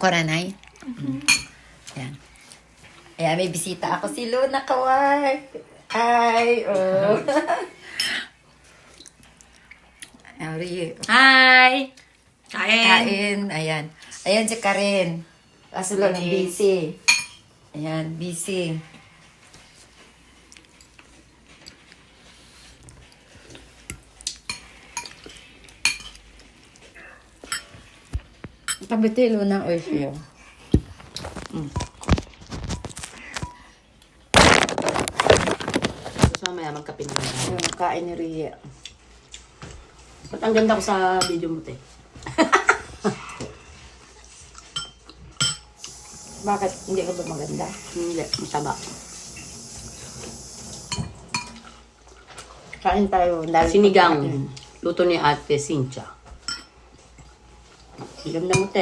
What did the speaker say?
Koranay? Ayan. Ayan, may bisita ako. Si Luna Kawai. Hi. Oh. Ari. Hi! Kain! Kain. Ayan. Ayan si Karen. Kaso lang busy. Ayan, busy. Kabitilo ng oisyo. Gusto mamaya magkape naman tayo. Yung kain ni Ria. Ba't ang ganda ko sa video mo, te? Bakit hindi ka ba maganda? Hindi, mataba. Kain tayo. Sinigang. Luto ni Ate Cynthia. Ang ganda mo, te.